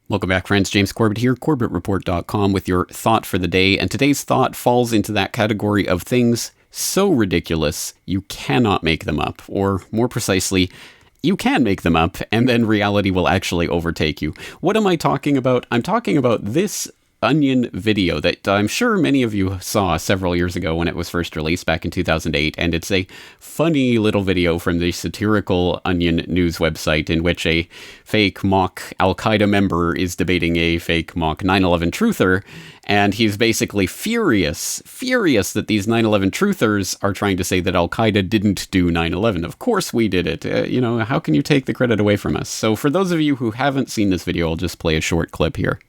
Welcome back, friends. James Corbett here, CorbettReport.com, with your thought for the day. And today's thought falls into that category of things so ridiculous you cannot make them up. Or more precisely, you can make them up, and then reality will actually overtake you. What am I talking about? I'm talking about this Onion video that I'm sure many of you saw several years ago when it was first released back in 2008, and it's a funny little video from the satirical Onion news website in which a fake mock Al-Qaeda member is debating a fake mock 9/11 truther, and he's basically furious that these 9/11 truthers are trying to say that Al-Qaeda didn't do 9/11. Of course we did it. How can you take the credit away from us? So for those of you who haven't seen this video, I'll just play a short clip here.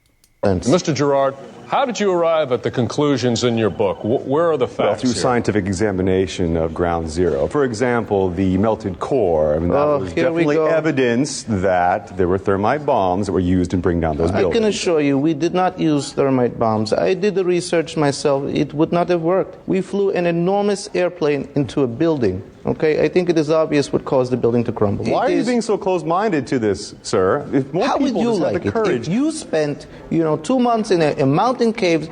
Mr. Girard, how did you arrive at the conclusions in your book? Where are the facts? Well, through here? Scientific examination of Ground Zero. For example, the melted core. I mean, that was definitely evidence that there were thermite bombs that were used in bringing down those buildings. I can assure you, we did not use thermite bombs. I did the research myself. It would not have worked. We flew an enormous airplane into a building. Okay, I think it is obvious what caused the building to crumble. Why are you being so close-minded to this, sir? If more How would you like it if you spent, 2 months in a mountain cave,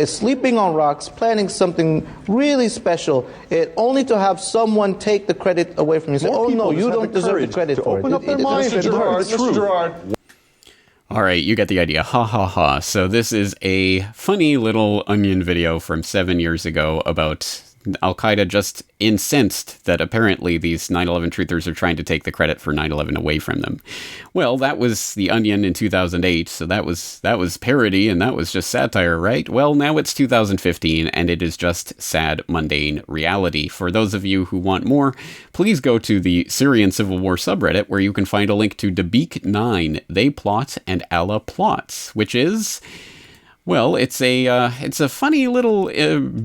sleeping on rocks, planning something really special, only to have someone take the credit away from you? Say, oh no, you don't deserve the credit for it. Open up their minds and learn the truth. Mr. Girard. All right, you get the idea. Ha ha ha. So this is a funny little Onion video from 7 years ago about Al-Qaeda just incensed that apparently these 9/11 truthers are trying to take the credit for 9/11 away from them. Well, that was the Onion in 2008, so that was parody and that was just satire, right? Well, now it's 2015 and it is just sad, mundane reality. For those of you who want more, please go to the Syrian Civil War subreddit where you can find a link to Dabiq 9, They Plot and Allah Plots, which is... well, it's a funny little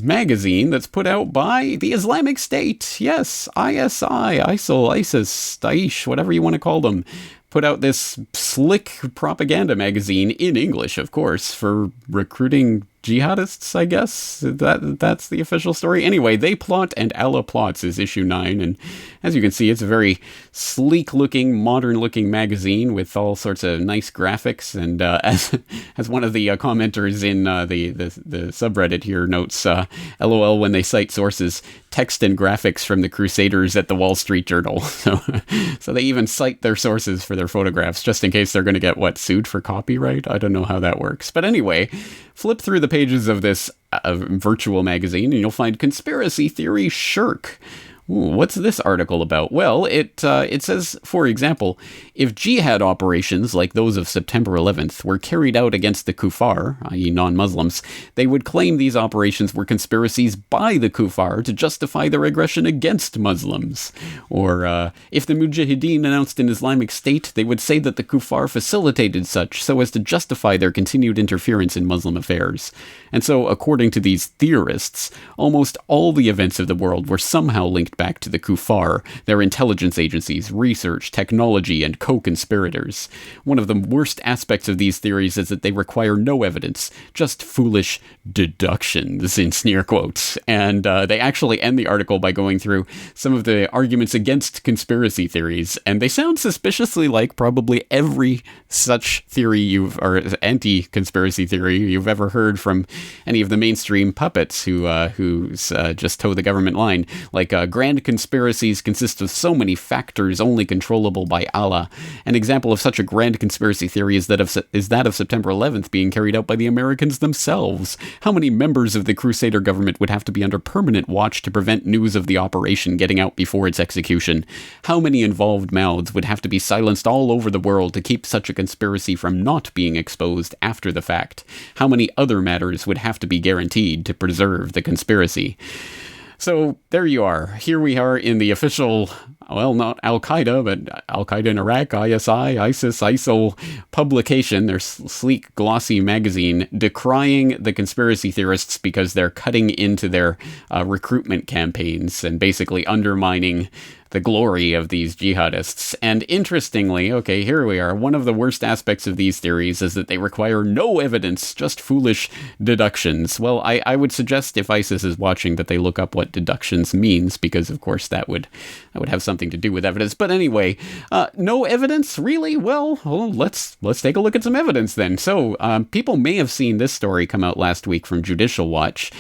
magazine that's put out by the Islamic State. Yes, ISI, ISIL, ISIS, Daesh, whatever you want to call them. Put out this slick propaganda magazine in English, of course, for recruiting jihadists, I guess. That's the official story. Anyway, They Plot and Allah Plots is issue 9, and as you can see, it's a very sleek-looking, modern-looking magazine with all sorts of nice graphics, and as one of the commenters in the subreddit here notes, LOL when they cite sources, text and graphics from the Crusaders at the Wall Street Journal. So they even cite their sources for their photographs, just in case they're going to get, sued for copyright? I don't know how that works. But anyway, flip through the pages of this virtual magazine and you'll find Conspiracy Theory Shirk. Ooh, what's this article about? Well, it says, for example, if jihad operations like those of September 11th were carried out against the kuffar, i.e. non-Muslims, they would claim these operations were conspiracies by the kuffar to justify their aggression against Muslims. Or if the mujahideen announced an Islamic State, they would say that the kuffar facilitated such so as to justify their continued interference in Muslim affairs. And so, according to these theorists, almost all the events of the world were somehow linked back to the kuffar, their intelligence agencies, research, technology, and co-conspirators. One of the worst aspects of these theories is that they require no evidence, just foolish deductions, in sneer quotes. And they actually end the article by going through some of the arguments against conspiracy theories, and they sound suspiciously like probably every such theory or anti-conspiracy theory you've ever heard from any of the mainstream puppets who just toe the government line, like grand conspiracies consist of so many factors only controllable by Allah. An example of such a grand conspiracy theory is that of September 11th being carried out by the Americans themselves. How many members of the Crusader government would have to be under permanent watch to prevent news of the operation getting out before its execution? How many involved mouths would have to be silenced all over the world to keep such a conspiracy from not being exposed after the fact? How many other matters would have to be guaranteed to preserve the conspiracy? So there you are. Here we are in the official, well, not Al-Qaeda, but Al-Qaeda in Iraq, ISI, ISIS, ISIL publication, their sleek, glossy magazine, decrying the conspiracy theorists because they're cutting into their recruitment campaigns and basically undermining the glory of these jihadists. And interestingly, okay, here we are. One of the worst aspects of these theories is that they require no evidence, just foolish deductions. Well, I would suggest if ISIS is watching that they look up what deductions means, because of course that would have something something to do with evidence. But anyway, no evidence, really? Well, let's take a look at some evidence then. So people may have seen this story come out last week from Judicial Watch.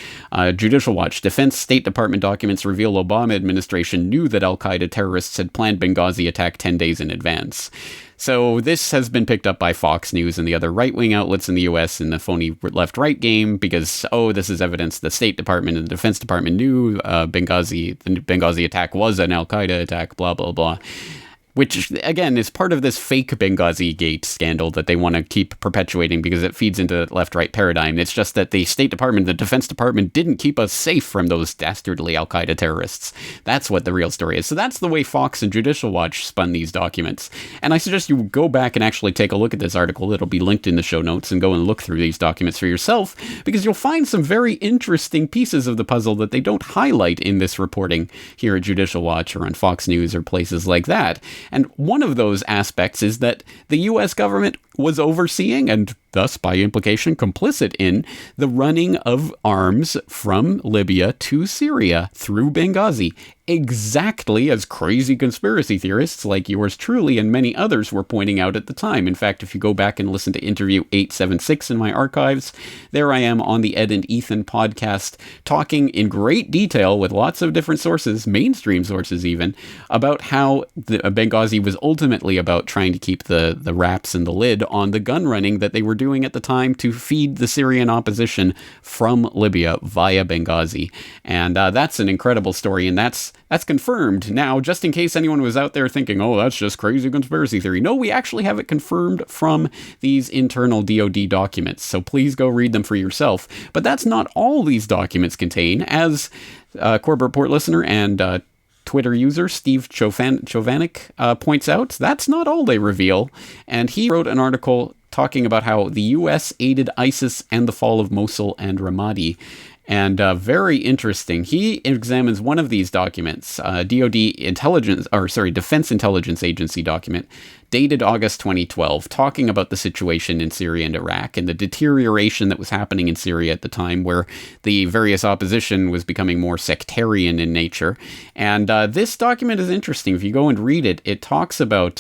Judicial Watch: Defense State Department documents reveal Obama administration knew that al-Qaeda terrorists had planned Benghazi attack 10 days in advance. So this has been picked up by Fox News and the other right-wing outlets in the U.S. in the phony left-right game because, this is evidence the State Department and the Defense Department knew the Benghazi attack was an al-Qaeda attack, blah, blah, blah. Which, again, is part of this fake Benghazi Gate scandal that they want to keep perpetuating because it feeds into the left-right paradigm. It's just that the State Department, the Defense Department, didn't keep us safe from those dastardly al-Qaeda terrorists. That's what the real story is. So that's the way Fox and Judicial Watch spun these documents. And I suggest you go back and actually take a look at this article. It'll be linked in the show notes, and go and look through these documents for yourself, because you'll find some very interesting pieces of the puzzle that they don't highlight in this reporting here at Judicial Watch or on Fox News or places like that. And one of those aspects is that the U.S. government was overseeing, and thus by implication complicit in, the running of arms from Libya to Syria through Benghazi, exactly as crazy conspiracy theorists like yours truly and many others were pointing out at the time. In fact, if you go back and listen to interview 876 in my archives, there I am on the Ed and Ethan podcast talking in great detail with lots of different sources, mainstream sources even, about how the Benghazi was ultimately about trying to keep the wraps and the lid on the gun running that they were doing at the time to feed the Syrian opposition from Libya via Benghazi. And that's an incredible story, and that's confirmed. Now, just in case anyone was out there thinking, that's just crazy conspiracy theory. No, we actually have it confirmed from these internal DoD documents, so please go read them for yourself. But that's not all these documents contain, as Corbett Report listener and Twitter user Steve Chovanec points out. That's not all they reveal, and he wrote an article talking about how the U.S. aided ISIS and the fall of Mosul and Ramadi. And very interesting. He examines one of these documents, DoD Defense Intelligence Agency document, dated August 2012, talking about the situation in Syria and Iraq and the deterioration that was happening in Syria at the time, where the various opposition was becoming more sectarian in nature. And this document is interesting. If you go and read it, it talks about,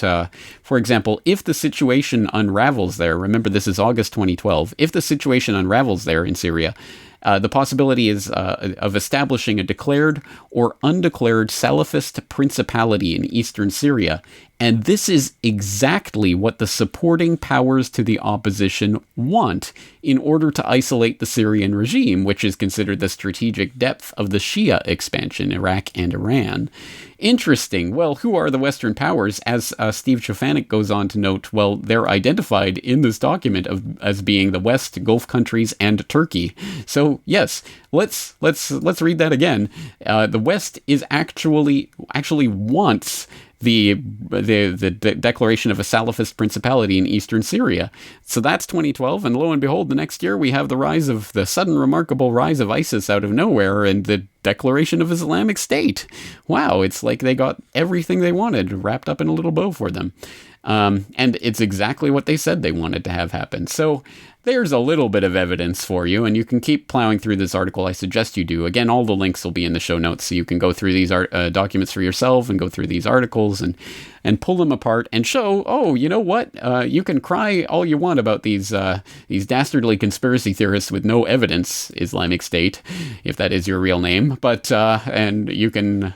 for example, if the situation unravels there, remember this is August 2012, if the situation unravels there in Syria, the possibility is of establishing a declared or undeclared Salafist principality in eastern Syria. And this is exactly what the supporting powers to the opposition want in order to isolate the Syrian regime, which is considered the strategic depth of the Shia expansion, Iraq and Iran. Interesting. Well, who are the Western powers? As Steve Chovanec goes on to note, well, they're identified in this document as being the West, Gulf countries, and Turkey. So yes, let's read that again. The West is actually wants the declaration of a Salafist principality in eastern Syria. So that's 2012, and lo and behold, the next year we have the sudden remarkable rise of ISIS out of nowhere and the declaration of Islamic State. Wow, it's like they got everything they wanted wrapped up in a little bow for them. And it's exactly what they said they wanted to have happen. So there's a little bit of evidence for you, and you can keep plowing through this article. I suggest you do. Again, all the links will be in the show notes, so you can go through these documents for yourself and go through these articles and pull them apart and show, you know what? You can cry all you want about these dastardly conspiracy theorists with no evidence, Islamic State, if that is your real name. But and you can,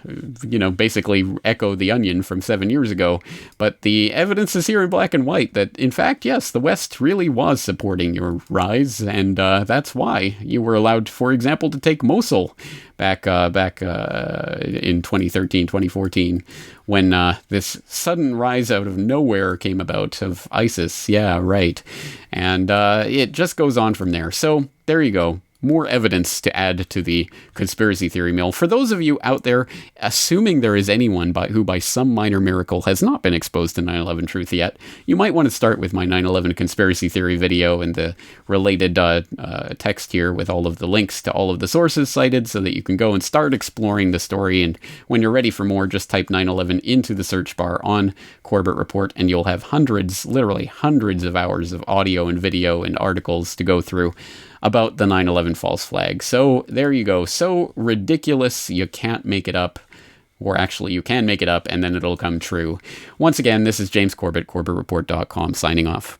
basically echo The Onion from 7 years ago. But the evidence is here in black and white that, in fact, yes, the West really was supporting your rise, and that's why you were allowed, for example, to take Mosul back in 2013, 2014, when this sudden rise out of nowhere came about of ISIS. Yeah, right. And it just goes on from there. So there you go. More evidence to add to the conspiracy theory mill. For those of you out there, assuming there is anyone who by some minor miracle has not been exposed to 9/11 truth yet, you might want to start with my 9/11 conspiracy theory video and the related text here with all of the links to all of the sources cited, so that you can go and start exploring the story. And when you're ready for more, just type 9/11 into the search bar on Corbett Report, and you'll have literally hundreds of hours of audio and video and articles to go through about the 9/11 false flag. So there you go. So ridiculous, you can't make it up. or actually you can make it up and then it'll come true. Once again, this is James Corbett, CorbettReport.com, signing off.